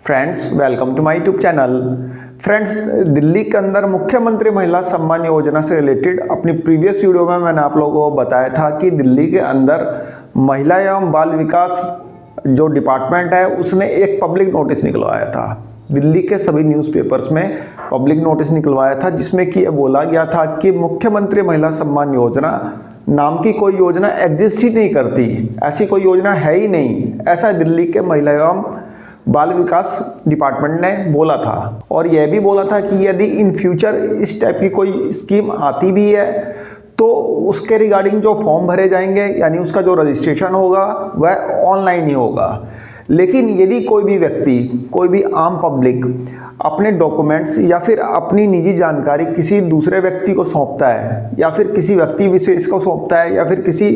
Friends, welcome to my YouTube channel. Friends, Delhi के अंदर मुख्यमंत्री महिला सम्मान योजना से रिलेटेड अपनी प्रीवियस वीडियो में मैंने आप लोगों को बताया था कि दिल्ली के अंदर महिला एवं बाल विकास जो डिपार्टमेंट है उसने एक पब्लिक नोटिस निकलवाया था। दिल्ली के सभी न्यूज़पेपर्स में पब्लिक नोटिस निकलवाया था जिसमें कि यह बोला गया था कि मुख्यमंत्री महिला सम्मान योजना नाम की कोई योजना एग्जिस्ट ही नहीं करती, ऐसी कोई योजना है ही नहीं, ऐसा दिल्ली के महिला एवं बाल विकास डिपार्टमेंट ने बोला था। और यह भी बोला था कि यदि इन फ्यूचर इस टाइप की कोई स्कीम आती भी है तो उसके रिगार्डिंग जो फॉर्म भरे जाएंगे यानी उसका जो रजिस्ट्रेशन होगा वह ऑनलाइन ही होगा। लेकिन यदि कोई भी व्यक्ति, कोई भी आम पब्लिक अपने डॉक्यूमेंट्स या फिर अपनी निजी जानकारी किसी दूसरे व्यक्ति को सौंपता है या फिर किसी व्यक्ति विशेष को सौंपता है या फिर किसी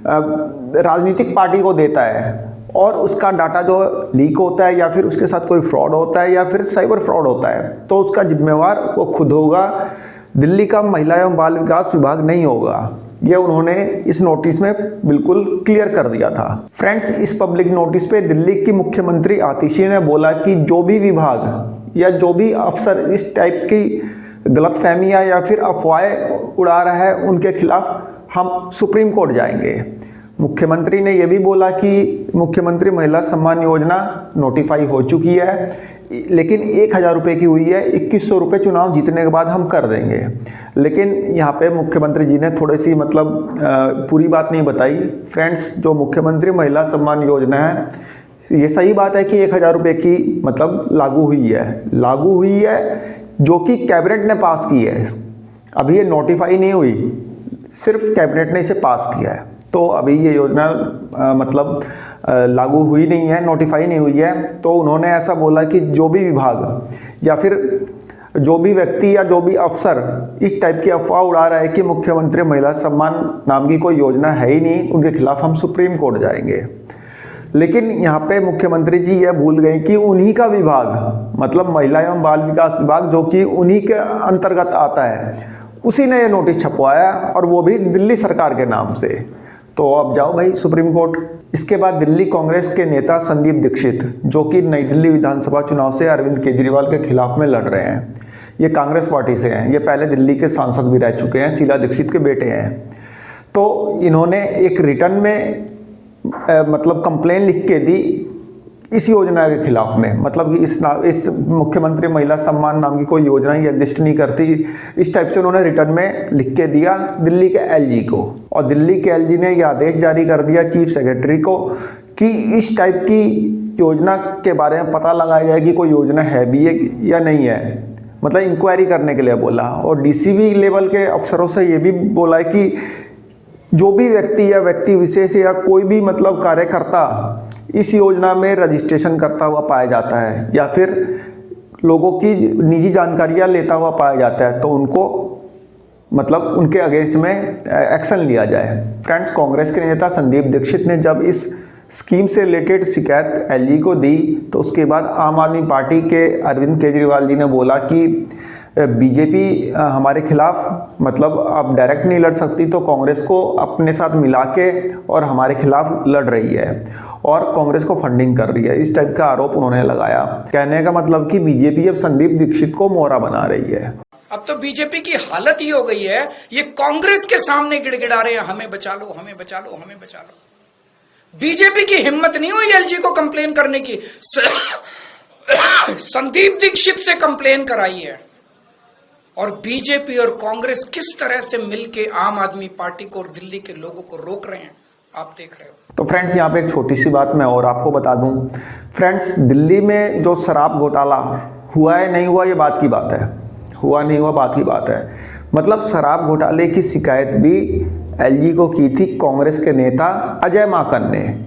राजनीतिक पार्टी को देता है और उसका डाटा जो लीक होता है या फिर उसके साथ कोई फ्रॉड होता है या फिर साइबर फ्रॉड होता है तो उसका जिम्मेवार वो खुद होगा, दिल्ली का महिला एवं बाल विकास विभाग नहीं होगा। ये उन्होंने इस नोटिस में बिल्कुल क्लियर कर दिया था। फ्रेंड्स, इस पब्लिक नोटिस पे दिल्ली की मुख्यमंत्री आतिशी ने बोला कि जो भी विभाग या जो भी अफसर इस टाइप की गलतफहमियां या फिर अफवाहें उड़ा रहा है उनके खिलाफ हम सुप्रीम कोर्ट जाएंगे। मुख्यमंत्री ने यह भी बोला कि मुख्यमंत्री महिला सम्मान योजना नोटिफाई हो चुकी है लेकिन 1000 रुपये की हुई है, 2100 रुपये चुनाव जीतने के बाद हम कर देंगे। लेकिन यहाँ पे मुख्यमंत्री जी ने थोड़ी सी पूरी बात नहीं बताई। फ्रेंड्स, जो मुख्यमंत्री महिला सम्मान योजना है ये सही बात है कि 1000 रुपये की लागू हुई है जो कि कैबिनेट ने पास की है। अभी ये नोटिफाई नहीं हुई, सिर्फ कैबिनेट ने इसे पास किया है। तो अभी ये योजना लागू हुई नहीं है, नोटिफाई नहीं हुई है। तो उन्होंने ऐसा बोला कि जो भी विभाग या फिर जो भी व्यक्ति या जो भी अफसर इस टाइप की अफवाह उड़ा रहा है कि मुख्यमंत्री महिला सम्मान नाम की कोई योजना है ही नहीं, उनके खिलाफ हम सुप्रीम कोर्ट जाएंगे। लेकिन यहाँ पे मुख्यमंत्री जी यह भूल गए कि उन्हीं का विभाग मतलब महिला एवं बाल विकास विभाग जो कि उन्हीं के अंतर्गत आता है, उसी ने यह नोटिस छपवाया और वो भी दिल्ली सरकार के नाम से। तो अब जाओ भाई सुप्रीम कोर्ट। इसके बाद दिल्ली कांग्रेस के नेता संदीप दीक्षित जो कि नई दिल्ली विधानसभा चुनाव से अरविंद केजरीवाल के खिलाफ में लड़ रहे हैं, ये कांग्रेस पार्टी से हैं। ये पहले दिल्ली के सांसद भी रह चुके हैं, शीला दीक्षित के बेटे हैं। तो इन्होंने एक रिटर्न में कंप्लेन लिख के दी इस योजना के खिलाफ में, मतलब कि इस मुख्यमंत्री महिला सम्मान नाम की कोई योजना ये एग्जिस्ट नहीं करती, इस टाइप से उन्होंने रिटर्न में लिख के दिया दिल्ली के एलजी को। और दिल्ली के एलजी ने यह आदेश जारी कर दिया चीफ सेक्रेटरी को कि इस टाइप की योजना के बारे में पता लगाया जाए कि कोई योजना है भी है या नहीं है, मतलब इंक्वायरी करने के लिए बोला। और डीसीबी लेवल के अफसरों से ये भी बोला है कि जो भी व्यक्ति या व्यक्ति विशेष या कोई भी कार्यकर्ता इस योजना में रजिस्ट्रेशन करता हुआ पाया जाता है या फिर लोगों की निजी जानकारियां लेता हुआ पाया जाता है तो उनको उनके अगेंस्ट में एक्शन लिया जाए। फ्रेंड्स, कांग्रेस के नेता संदीप दीक्षित ने जब इस स्कीम से रिलेटेड शिकायत एलजी को दी तो उसके बाद आम आदमी पार्टी के अरविंद केजरीवाल जी ने बोला कि बीजेपी हमारे खिलाफ अब डायरेक्ट नहीं लड़ सकती तो कांग्रेस को अपने साथ मिला के और हमारे खिलाफ लड़ रही है और कांग्रेस को फंडिंग कर रही है, इस टाइप का आरोप उन्होंने लगाया। कहने का मतलब कि बीजेपी अब संदीप दीक्षित को मोहरा बना रही है। अब तो बीजेपी की हालत ही हो गई है, ये कांग्रेस के सामने गिड़गिड़ा रहे हैं, हमें बचा लो, हमें बचा लो, हमें बचा लो। बीजेपी की हिम्मत नहीं हुई एलजी को कंप्लेन करने की, संदीप दीक्षित से कंप्लेन कराई है। और बीजेपी और कांग्रेस किस तरह से मिलके आम आदमी पार्टी को और दिल्ली के लोगों को रोक रहे हैं, आप देख रहे हो। तो फ्रेंड्स, यहाँ पे एक छोटी सी बात मैं और आपको बता दूं। फ्रेंड्स, दिल्ली में जो शराब घोटाला हुआ है नहीं हुआ ये बात की बात है, हुआ नहीं हुआ बात की बात है। शराब घोटाले की शिकायत भी एलजी को की थी कांग्रेस के नेता अजय माकन ने।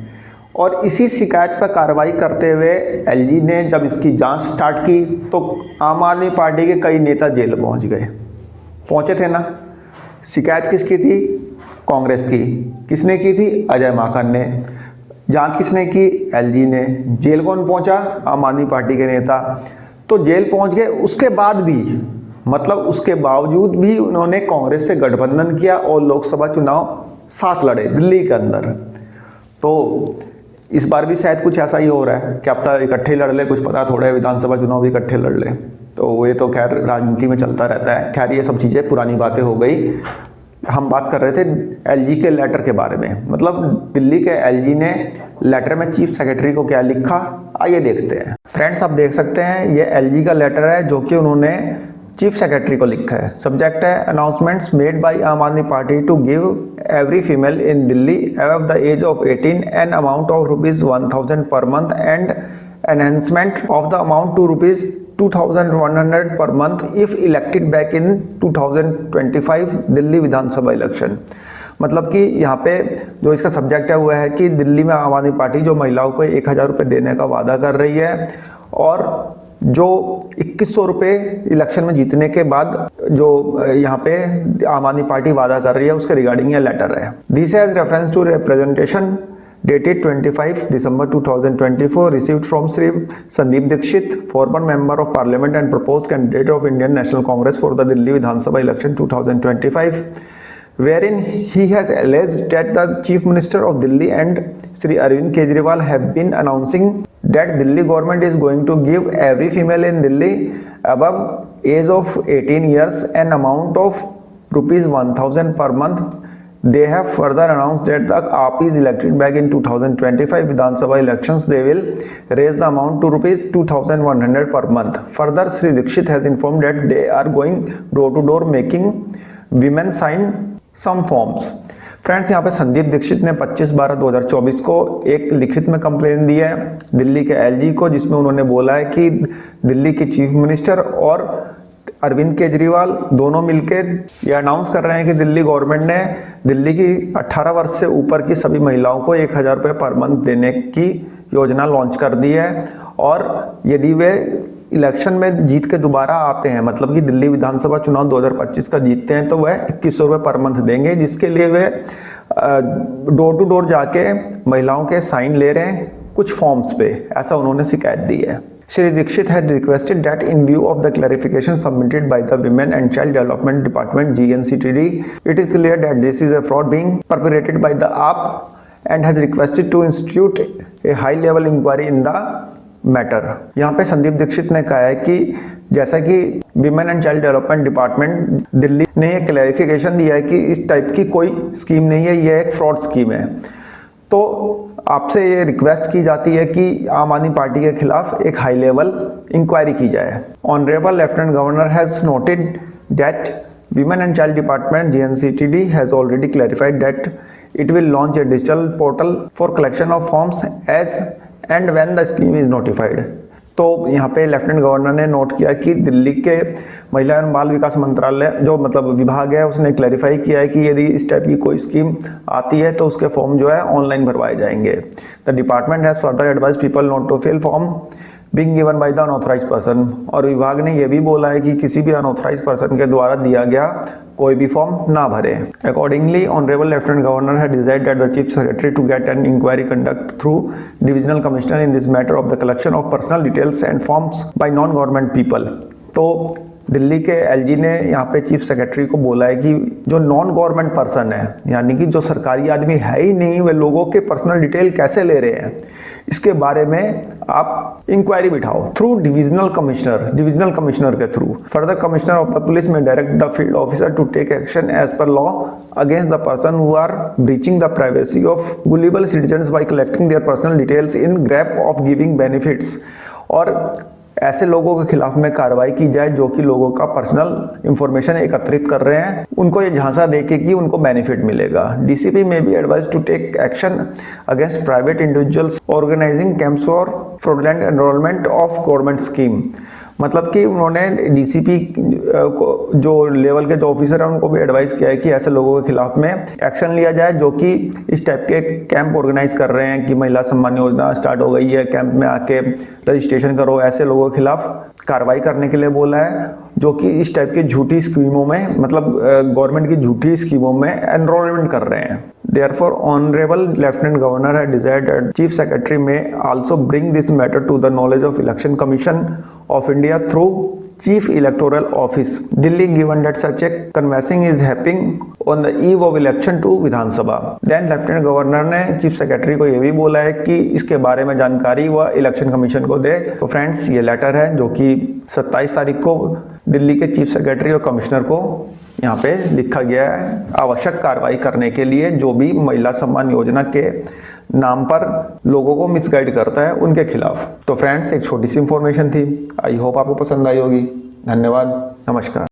और इसी शिकायत पर कार्रवाई करते हुए एलजी ने जब इसकी जांच स्टार्ट की तो आम आदमी पार्टी के कई नेता जेल पहुंचे थे ना। शिकायत किसकी थी? कांग्रेस की। किसने की थी? अजय माकन ने। जांच किसने की? एलजी ने। जेल कौन पहुंचा? आम आदमी पार्टी के नेता। तो जेल पहुंच गए, उसके बाद भी उसके बावजूद भी उन्होंने कांग्रेस से गठबंधन किया और लोकसभा चुनाव साथ लड़े दिल्ली के अंदर। तो इस बार भी शायद कुछ ऐसा ही हो रहा है कि अब तक इकट्ठे लड़ ले, कुछ पता थोड़ा है, विधानसभा चुनाव भी इकट्ठे लड़ ले। तो ये तो खैर राजनीति में चलता रहता है। खैर ये सब चीज़ें पुरानी बातें हो गई। हम बात कर रहे थे एलजी के लेटर के बारे में। मतलब दिल्ली के एलजी ने लेटर में चीफ सेक्रेटरी को क्या लिखा, आइए देखते हैं। फ्रेंड्स आप देख सकते हैं ये एलजी का लेटर है जो कि उन्होंने चीफ सेक्रेटरी को लिखा है। सब्जेक्ट है announcements made by Aam Aadmi Party to give every female in Delhi above the age of 18 an amount of ₹1,000 per month and enhancement of the amount to ₹2,100 per month if elected back in 2025 Delhi विधानसभा election. मतलब कि यहाँ पे जो इसका subject है वो है कि दिल्ली में आम आदमी पार्टी जो महिलाओं को 1,000 रुपये देने का वादा कर रही है और जो 2,100 रुपये इलेक्शन में जीतने के बाद जो यहाँ पे आम आदमी पार्टी वादा कर रही है उसके रिगार्डिंग ये लेटर है। This has reference to representation dated 25 December 2024 received from Sri Sandeep Dixit, former member of parliament and proposed candidate of Indian National Congress for the Delhi Vidhan Sabha election 2025, wherein he has alleged that the Chief Minister of Delhi and Sri Arvind Kejriwal have been announcing that Delhi government is going to give every female in Delhi above age of 18 years an amount of ₹1,000 per month. They have further announced that the AAP is elected back in 2025 Vidhan Sabha elections. They will raise the amount to ₹2,100 per month. Further, Sri Dixit has informed that they are going door to door making women sign some forms. Friends यहाँ पे संदीप दीक्षित ने 25/12/2024 को एक लिखित में complain दी है दिल्ली के LG को, जिसमें उन्होंने बोला है कि दिल्ली की चीफ मिनिस्टर और अरविंद केजरीवाल दोनों मिलके ये अनाउंस कर रहे हैं कि दिल्ली गवर्नमेंट ने दिल्ली की 18 वर्ष से ऊपर की सभी महिलाओं को 1,000 रुपये पर मंथ देने की योजना लॉन्च कर दी है। और यदि वे इलेक्शन में जीत के दोबारा आते हैं, मतलब कि दिल्ली विधानसभा चुनाव 2025 का जीतते हैं, तो वह 2,100 रुपये पर मंथ देंगे, जिसके लिए वे डोर टू डोर जाके महिलाओं के साइन ले रहे हैं कुछ फॉर्म्स पे, ऐसा उन्होंने शिकायत दी है। Shri Dixit had requested that in view of the clarification submitted by the Women and Child Development Department (GNCTD), it is clear that this is a fraud being perpetrated by the AAP and has requested to institute a high-level inquiry in the matter. यहाँ पे संदीप दीक्षित ने कहा है कि जैसा कि women and child development department Delhi ने ये क्लैरिफिकेशन दिया है कि इस टाइप की कोई स्कीम नहीं है, ये एक फ्रॉड स्कीम है, तो आपसे ये रिक्वेस्ट की जाती है कि आम आदमी पार्टी के खिलाफ एक हाई लेवल इंक्वायरी की जाए। Honourable lieutenant governor has noted that women and child department (GNCTD) has already clarified that it will launch a digital portal for collection of forms as and when the scheme is notified. तो यहाँ पे lieutenant governor ने note किया कि दिल्ली के महिला एवं बाल विकास मंत्रालय जो मतलब विभाग है उसने क्लैरिफाई किया है कि यदि इस टाइप की कोई स्कीम आती है तो उसके फॉर्म जो है ऑनलाइन भरवाए जाएंगे। The department has further advise people not to fill form being given by the unauthorised person. और विभाग ने यह भी बोला है कि किसी भी अनऑथराइज्ड पर्सन के द्वारा दिया गया कोई भी फॉर्म ना भरे। Accordingly honourable lieutenant governor had decided that the chief secretary to get an inquiry conduct through divisional commissioner in this matter of the collection of personal details and forms by non government people. तो दिल्ली के LG ने यहाँ पे chief secretary को बोला है कि जो नॉन गवर्नमेंट पर्सन है, यानी कि जो सरकारी आदमी है ही नहीं, वे लोगों के पर्सनल डिटेल कैसे ले रहे हैं, इसके बारे में आप इंक्वायरी बिठाओ थ्रू डिविजनल कमिश्नर के through. Further commissioner of the police may direct the field officer to take action as per law against the person who are breaching the privacy of gullible citizens by collecting their personal details in garb of giving benefits. और ऐसे लोगों के खिलाफ में कार्रवाई की जाए जो कि लोगों का पर्सनल इंफॉर्मेशन एकत्रित कर रहे हैं, उनको ये झांसा देके कि उनको बेनिफिट मिलेगा। DCP may be advise to take action against private individuals organising camps for fraudulent enrolment of government scheme. मतलब कि उन्होंने डीसीपी को जो लेवल के जो ऑफिसर हैं उनको भी एडवाइस किया है कि ऐसे लोगों के खिलाफ में एक्शन लिया जाए जो कि इस टाइप के कैंप ऑर्गेनाइज कर रहे हैं कि महिला सम्मान योजना स्टार्ट हो गई है, कैंप में आके रजिस्ट्रेशन करो, ऐसे लोगों के खिलाफ कार्रवाई करने के लिए बोला है जो कि इस टाइप की झूठी स्कीमों में, मतलब गवर्नमेंट की झूठी स्कीमों में एनरोलमेंट कर रहे हैं। Therefore, Honorable Lieutenant Governor had desired that Chief Secretary may also bring this matter to the knowledge of Election Commission of India through Chief Electoral Office, Delhi, given that such a canvassing is happening on the eve of election to Vidhan Sabha. Then lieutenant governor ने chief secretary को यह भी बोला है कि इसके बारे में जानकारी वह इलेक्शन कमीशन को दे। तो फ्रेंड्स, ये लेटर है जो कि 27 तारीख को दिल्ली के चीफ सेक्रेटरी और कमिश्नर को यहाँ पे लिखा गया है आवश्यक कार्रवाई करने के लिए, जो भी महिला सम्मान योजना के नाम पर लोगों को मिसगाइड करता है उनके खिलाफ। तो फ्रेंड्स, एक छोटी सी इंफॉर्मेशन थी, आई होप आपको पसंद आई होगी। धन्यवाद, नमस्कार।